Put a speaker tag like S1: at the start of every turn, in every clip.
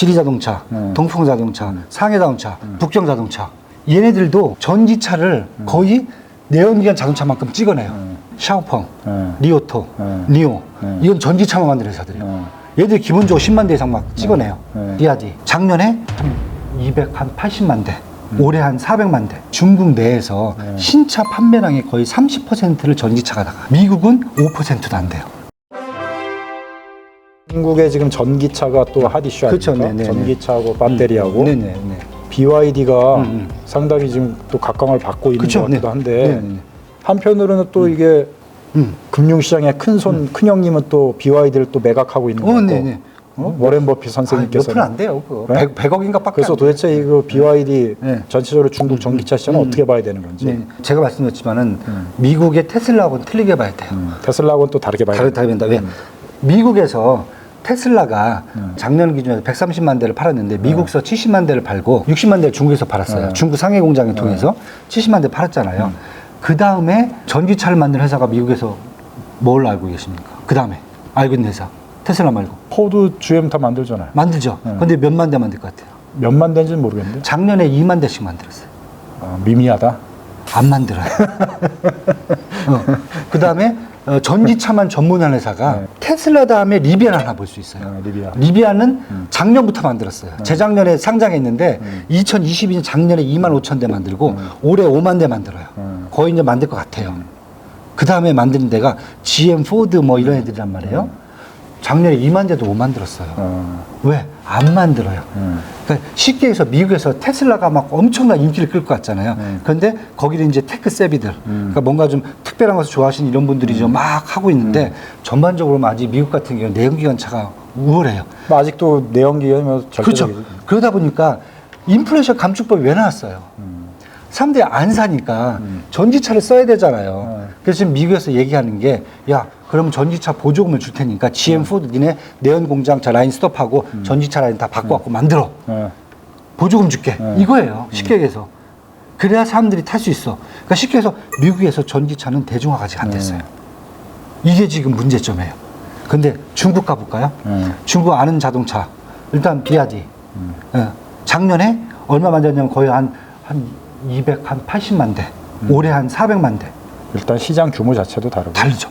S1: 지리자동차, 동풍자동차, 상해자동차, 북경자동차 얘네들도 전기차를 거의 내연기관 자동차만큼 찍어내요. 샤오펑, 리오토, 니오 이건 전기차만 만드는 회사들이에요. 얘들 기본적으로 10만 대 이상 막 찍어내요. 비아디 작년에 한 280만 대 올해 한 400만 대. 중국 내에서 신차 판매량의 거의 30%를 전기차가 나가. 미국은 5%도 안 돼요.
S2: 중국에 지금 전기차가 또 핫 이슈 아닙니까?
S1: 그렇죠. 네네.
S2: 전기차하고 배터리하고
S1: 네네.
S2: BYD가 상당히 지금 또 각광을 받고 있는
S1: 그쵸,
S2: 것 같기도
S1: 네.
S2: 한데
S1: 네네.
S2: 한편으로는 또 이게 금융시장의 큰 형님은 또 BYD를 또 매각하고 있는 거고
S1: 네네.
S2: 워렌 버핏 선생님께서
S1: 몇 푼 안 돼요. 그거.
S2: 네?
S1: 100억인가 밖에
S2: 그래서
S1: 안 돼요.
S2: 도대체 이거 BYD
S1: 네.
S2: 전체적으로 중국 전기차 시장은 어떻게 봐야 되는 건지
S1: 네. 제가 말씀드렸지만은 미국의 테슬라하고는 틀리게 봐야 돼요.
S2: 테슬라하고는 또 다르게 봐야 돼요.
S1: 다르다. 왜? 미국에서 테슬라가 작년 기준에서 130만 대를 팔았는데 미국서 70만 대를 팔고 60만 대를 중국에서 팔았어요. 중국 상해 공장을 통해서 70만 대 팔았잖아요. 그 다음에 전기차를 만드는 회사가 미국에서 뭘 알고 계십니까? 그 다음에 알고 있는 회사 테슬라 말고
S2: 포드, GM 다 만들잖아요.
S1: 만들죠. 근데 몇만 대 만들 것 같아요?
S2: 몇만 대인지는 모르겠는데
S1: 작년에 2만 대씩 만들었어요.
S2: 미미하다.
S1: 안 만들어요. 그 다음에 전기차만 전문하는 회사가 테슬라 다음에 리비안 하나 볼 수 있어요. 리비안은 작년부터 만들었어요. 재작년에 상장했는데 2022년 작년에 2만 5천 대 만들고 올해 5만 대 만들어요. 거의 이제 만들 것 같아요. 그 다음에 만드는 데가 GM, 포드 뭐 이런 애들이란 말이에요. 작년에 2만 대도 못 만들었어요. 왜? 안 만들어요. 그러니까 쉽게 해서 미국에서 테슬라가 막 엄청난 인기를 끌 것 같잖아요. 그런데 거기는 이제 테크 세비들, 그러니까 뭔가 좀 특별한 것을 좋아하시는 이런 분들이 좀 막 하고 있는데 전반적으로 아직 미국 같은 경우는 내연기관 차가 우월해요.
S2: 아직도 내연기관이면
S1: 그렇죠. 그러다 보니까 인플레이션 감축법이 왜 나왔어요? 사람들이 안 사니까 전기차를 써야 되잖아요. 그래서 지금 미국에서 얘기하는 게, 야, 그러면 전기차 보조금을 줄 테니까 GM, 포드, 니네 내연 공장 자 라인 스톱하고 전기차 라인 다 바꿔갖고 만들어. 보조금 줄게. 이거예요. 쉽게 얘기해서. 그래야 사람들이 탈 수 있어. 그러니까 쉽게 해서 미국에서 전기차는 대중화가 아직 안 됐어요. 이게 지금 문제점이에요. 근데 중국 가볼까요? 중국 아는 자동차. 일단 비아디. 작년에 얼마 만들었냐면 거의 한 280만 대. 올해 한 400만 대.
S2: 일단 시장 규모 자체도
S1: 다르죠.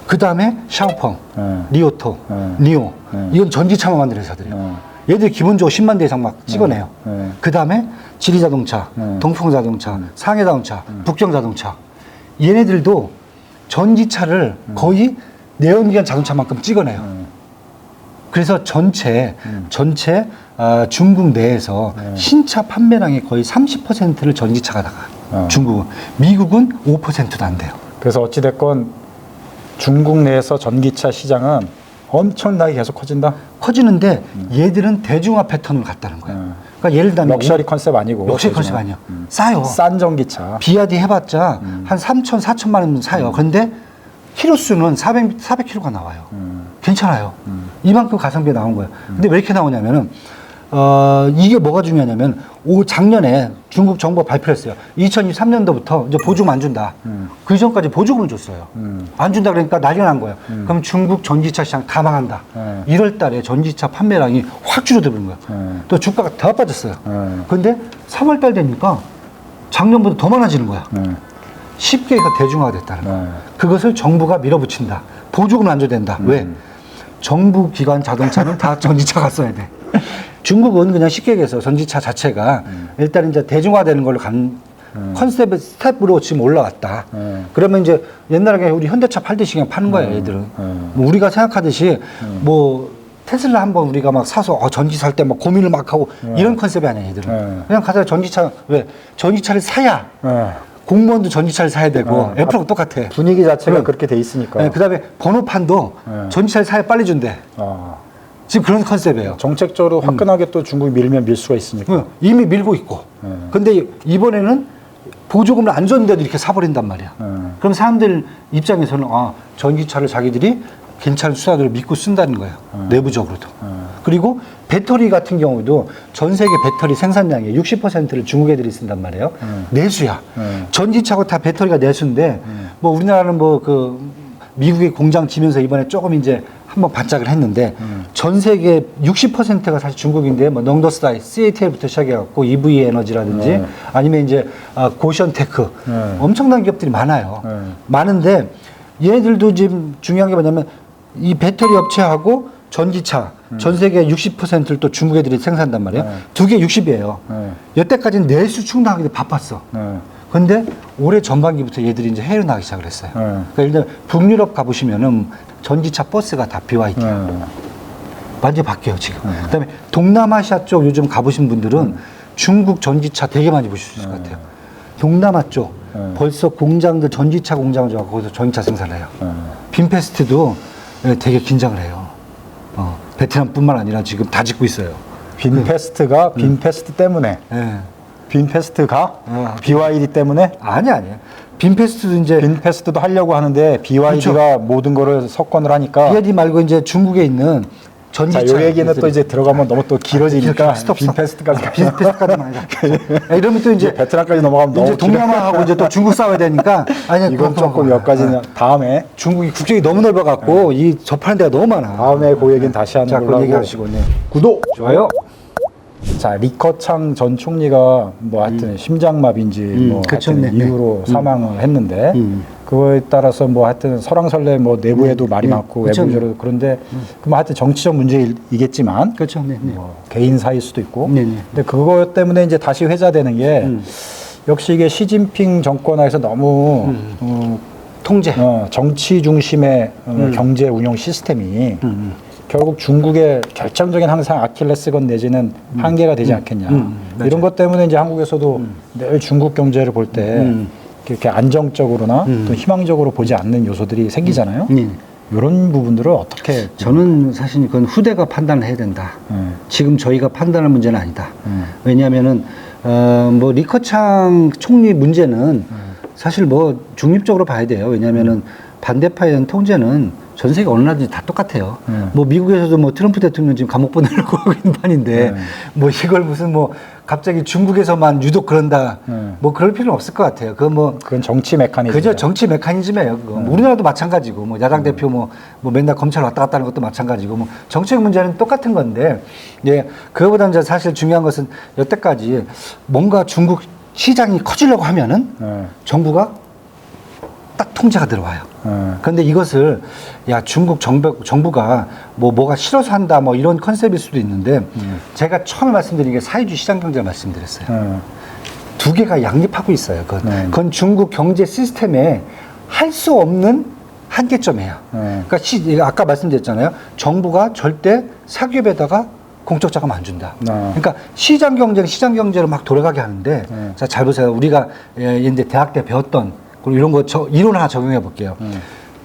S1: 그 다음에 샤오펑, 리오토, 니오 이건 전기차만 만드는 회사들이에요. 얘들 기본적으로 10만 대 이상 막 찍어내요. 그 다음에 지리자동차, 동풍자동차, 상해자동차, 북경자동차 얘네들도 전기차를 거의 내연기관 자동차만큼 찍어내요. 그래서 전체 중국 내에서 신차 판매량의 거의 30%를 전기차가 나가요. 중국은. 미국은 5%도 안 돼요.
S2: 그래서 어찌됐건 중국 내에서 전기차 시장은 엄청나게 계속 커진다?
S1: 커지는데 얘들은 대중화 패턴을 갔다는 거예요. 그러니까 예를 들면
S2: 럭셔리 컨셉 아니고.
S1: 럭셔리 컨셉 아니에요. 싸요.
S2: 싼 전기차.
S1: 비아디 해봤자 한 3천, 4천만 원 사요. 그런데 키로수는 400km가 나와요. 괜찮아요. 이만큼 가성비가 나온 거예요. 근데 왜 이렇게 나오냐면은 이게 뭐가 중요하냐면 작년에 중국 정부가 발표했어요. 2023년도부터 이제 보조금 안 준다. 그 전까지 보조금을 줬어요. 안 준다 그러니까 난리가 난 거예요. 그럼 중국 전기차 시장 다 망한다. 1월 달에 전기차 판매량이 확 줄어드는 거예요. 또 주가가 더 빠졌어요. 근데 3월 달 되니까 작년보다 더 많아지는 거야. 쉽게 해서 대중화가 됐다는 거예요. 그것을 정부가 밀어붙인다. 보조금을 안 줘야 된다. 왜? 정부 기관 자동차는 다 전기차가 써야 돼. 중국은 그냥 쉽게 얘기해서 전기차 자체가 일단 이제 대중화되는 걸로 간 컨셉의 스텝으로 지금 올라왔다. 그러면 이제 옛날에 우리 현대차 팔듯이 그냥 파는 거예요, 얘들은. 뭐 우리가 생각하듯이 뭐 테슬라 한번 우리가 막 사서 전기 살 때 막 고민을 막 하고 이런 컨셉이 아니야, 얘들은. 그냥 가서 전기차, 왜? 전기차를 사야 공무원도 전기차를 사야 되고 애플하고 똑같아.
S2: 분위기 자체가 그렇게 돼 있으니까.
S1: 네, 그다음에 번호판도 전기차를 사야 빨리 준대. 지금 그런 컨셉이에요.
S2: 정책적으로 화끈하게 또 중국이 밀면 밀 수가 있으니까.
S1: 이미 밀고 있고. 근데 이번에는 보조금을 안 줬는데도 이렇게 사버린단 말이야. 그럼 사람들 입장에서는 전기차를 자기들이 괜찮은 수단으로 믿고 쓴다는 거예요. 내부적으로도. 그리고 배터리 같은 경우도 전 세계 배터리 생산량의 60%를 중국 애들이 쓴단 말이에요. 내수야. 전기차고 다 배터리가 내수인데 뭐 우리나라는 뭐 그 미국의 공장 지면서 이번에 조금 이제 한번 반짝을 했는데 전 세계 60%가 사실 중국인데 뭐 넝더스다이, CATL부터 시작해갖고 EV 에너지라든지 아니면 이제 고션테크 엄청난 기업들이 많아요. 많은데 얘들도 지금 중요한 게 뭐냐면 이 배터리 업체하고 전기차 전 세계 60%를 또 중국 애들이 생산한단 말이에요. 두 개 60이에요. 여태까지는 내수 충당하기 바빴어. 근데 올해 전반기부터 얘들이 이제 해외로 나가기 시작을 했어요. 그러니까 예를 들면 북유럽 가보시면은 전기차 버스가 다 BYD예요. 완전히 바뀌어요 지금. 그다음에 동남아시아 쪽 요즘 가보신 분들은 중국 전기차 되게 많이 보실 수 있을 것 같아요. 동남아 쪽 벌써 공장들 전기차 공장을 줘서 거기서 전기차 생산을 해요. 빈페스트도 되게 긴장을 해요. 베트남뿐만 아니라 지금 다 짓고 있어요.
S2: 빈페스트가 빈페스트 때문에
S1: 예.
S2: 빈페스트가 BYD 때문에
S1: 아니야. 빈페스트도 이제
S2: 빈페스트도 하려고 하는데 BYD가 모든 거를 석권을 하니까
S1: BYD 말고 이제 중국에 있는
S2: 자,
S1: 전기차.
S2: 요 얘기는 또 이제 들어가면 너무 또 길어지니까
S1: 스톱.
S2: 빈페스트까지
S1: 빈페스트까지만 하자. 이러면 또 이제
S2: 베트남까지 넘어가면
S1: 이제
S2: 너무
S1: 동남아하고 이제 또 중국 싸워야 되니까 아니
S2: 이건 조금 여기까지는 다음에
S1: 중국이 국적이 너무 넓어갖고 이 접하는 데가 너무 많아.
S2: 다음에 그 얘기는 다시 하는
S1: 자,
S2: 걸로
S1: 그
S2: 하고
S1: 얘기하시고 네.
S2: 구독
S1: 좋아요.
S2: 자, 리커창 전 총리가 뭐 하여튼 심장마비인지 뭐
S1: 그쵸,
S2: 하여튼
S1: 네,
S2: 이유로 사망을 했는데 그거에 따라서 뭐 하여튼 설왕설래 뭐 내부에도 말이 많고
S1: 그쵸,
S2: 외부적으로 그런데 뭐 하여튼 정치적 문제이겠지만
S1: 그렇죠. 네.
S2: 뭐 개인 사이일 수도 있고
S1: 네, 네.
S2: 근데 그거 때문에 이제 다시 회자되는 게 역시 이게 시진핑 정권 하에서 너무
S1: 통제.
S2: 정치 중심의 경제 운영 시스템이 결국 중국의 결정적인 항상 아킬레스건 내지는 한계가 되지 않겠냐. 이런 것 때문에 이제 한국에서도 늘 중국 경제를 볼 때 이렇게 안정적으로나 또 희망적으로 보지 않는 요소들이 생기잖아요. 이런 부분들을 어떻게
S1: 저는 사실 그건 후대가 판단을 해야 된다. 지금 저희가 판단할 문제는 아니다. 왜냐하면은 뭐 리커창 총리 문제는 사실 뭐 중립적으로 봐야 돼요. 왜냐하면은 반대파에 대한 통제는 전 세계 어느 나라든지 다 똑같아요. 뭐 미국에서도 뭐 트럼프 대통령 지금 감옥 보내려고 하고 있는 판인데 뭐 이걸 무슨 뭐 갑자기 중국에서만 유독 그런다. 뭐 그럴 필요는 없을 것 같아요.
S2: 그건 정치 메커니즘.
S1: 그죠. 정치 메커니즘이에요. 그거. 우리나라도 마찬가지고 뭐 야당 대표 뭐 맨날 검찰 왔다 갔다 하는 것도 마찬가지고 뭐 정책 문제는 똑같은 건데 예, 그거보다 이제 사실 중요한 것은 여태까지 뭔가 중국 시장이 커지려고 하면은 정부가 딱 통제가 들어와요. 그런데 이것을 야 중국 정부가 뭐가 싫어서 한다 뭐 이런 컨셉일 수도 있는데 제가 처음에 말씀드린 게 사회주의 시장 경제 말씀드렸어요. 두 개가 양립하고 있어요. 그건 중국 경제 시스템에 할 수 없는 한계점이에요. 그러니까 아까 말씀드렸잖아요. 정부가 절대 사기업에다가 공적 자금 안 준다. 그러니까 시장 경제로 막 돌아가게 하는데 자, 잘 보세요. 우리가 이제 대학 때 배웠던 그리고 이런 거 이론 하나 적용해 볼게요.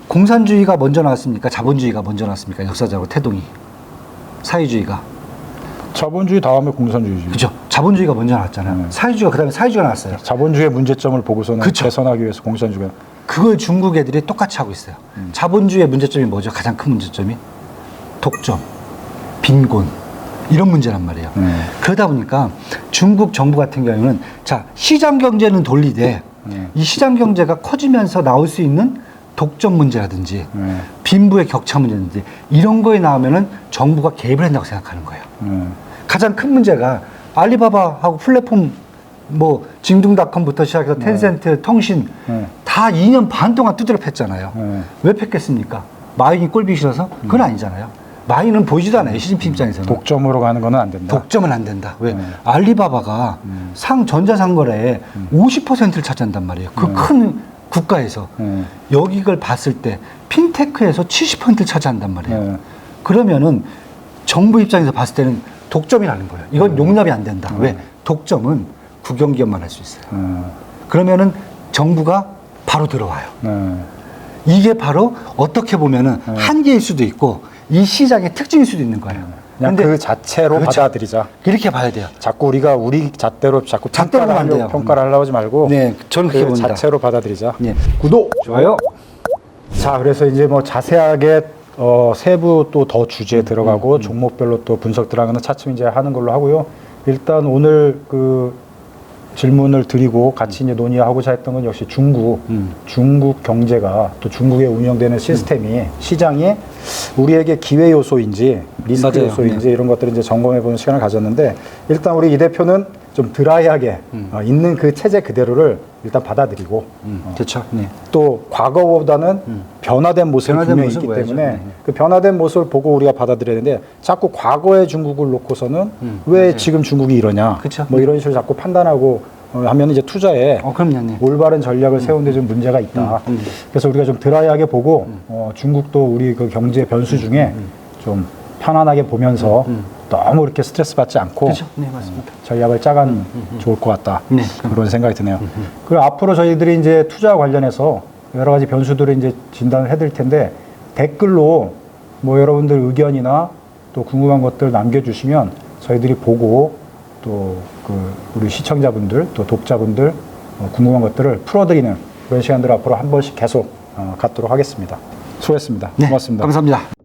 S1: 공산주의가 먼저 나왔습니까? 자본주의가 먼저 나왔습니까? 역사적으로 태동이. 사회주의가.
S2: 자본주의 다음에 공산주의지.
S1: 그죠. 자본주의가 먼저 나왔잖아요. 사회주의가 그다음에 사회주의가 나왔어요.
S2: 자본주의의 문제점을 보고서는
S1: 그쵸.
S2: 개선하기 위해서 공산주의가.
S1: 그걸 중국 애들이 똑같이 하고 있어요. 자본주의의 문제점이 뭐죠? 가장 큰 문제점이 독점, 빈곤 이런 문제란 말이에요. 그러다 보니까 중국 정부 같은 경우는 자 시장 경제는 돌리되 이 시장 경제가 커지면서 나올 수 있는 독점 문제라든지 빈부의 격차 문제라든지 이런 거에 나오면은 정부가 개입을 한다고 생각하는 거예요. 가장 큰 문제가 알리바바하고 플랫폼 뭐 징둥닷컴부터 시작해서 텐센트, 통신 다 2년 반 동안 두드려 팼잖아요. 왜 팼겠습니까? 마윈이 꼴보기 싫어서? 그건 아니잖아요. 마윈은 보이지도 않아요. 시진핑 입장에서는.
S2: 독점으로 가는 건 안 된다.
S1: 독점은 안 된다. 왜? 알리바바가 전자상거래에 50%를 차지한단 말이에요. 그 큰 국가에서. 여기 걸 봤을 때 핀테크에서 70%를 차지한단 말이에요. 그러면은 정부 입장에서 봤을 때는 독점이라는 거예요. 이건 용납이 안 된다. 왜? 독점은 국영기업만 할 수 있어요. 그러면은 정부가 바로 들어와요. 이게 바로 어떻게 보면은 한계일 수도 있고 이 시장의 특징일 수도 있는 거예요.
S2: 그냥 그 자체로
S1: 그렇죠.
S2: 받아들이자.
S1: 이렇게 봐야 돼요.
S2: 자꾸 우리가 우리 잣대로 자꾸
S1: 잣대로 하면 안 돼요.
S2: 평가를 하려고 하지 말고
S1: 네, 저는 그렇게
S2: 그
S1: 봅니다.
S2: 자체로 받아들이자.
S1: 네.
S2: 구독,
S1: 좋아요.
S2: 자, 그래서 이제 뭐 자세하게 세부 또 더 주제에 들어가고 종목별로 또 분석 들어가는 차츰 이제 하는 걸로 하고요. 일단 오늘 그 질문을 드리고 같이 이제 논의하고자 했던 건 역시 중국 경제가 또 중국에 운영되는 시스템이 시장이 우리에게 기회 요소인지 리스크
S1: 맞아요.
S2: 요소인지 이런 것들을 이제 점검해 보는 시간을 가졌는데 일단 우리 이 대표는 좀 드라이하게 있는 그 체제 그대로를 일단 받아들이고
S1: 그렇죠. 네.
S2: 또 과거보다는 변화된 모습이
S1: 변화된
S2: 분명히
S1: 모습을
S2: 있기
S1: 보여야죠.
S2: 때문에
S1: 네.
S2: 그 변화된 모습을 보고 우리가 받아들여야 되는데 자꾸 과거의 중국을 놓고서는 왜 지금 중국이 이러냐
S1: 그쵸.
S2: 뭐 이런 식으로 자꾸 판단하고 하면 이제 투자에
S1: 그럼요. 네.
S2: 올바른 전략을 세우는데 좀 문제가 있다. 그래서 우리가 좀 드라이하게 보고 중국도 우리 그 경제 변수 중에 좀 편안하게 보면서 너무 이렇게 스트레스 받지 않고
S1: 그렇죠. 네, 맞습니다.
S2: 전략을 짜가면 좋을 것 같다.
S1: 네.
S2: 그런 생각이 드네요. 그리고 앞으로 저희들이 이제 투자 관련해서 여러 가지 변수들을 이제 진단을 해드릴 텐데 댓글로 뭐 여러분들 의견이나 또 궁금한 것들 남겨주시면 저희들이 보고 또 그 우리 시청자분들 또 독자분들 궁금한 것들을 풀어드리는 그런 시간들을 앞으로 한 번씩 계속 갖도록 하겠습니다. 수고했습니다.
S1: 네,
S2: 고맙습니다.
S1: 감사합니다.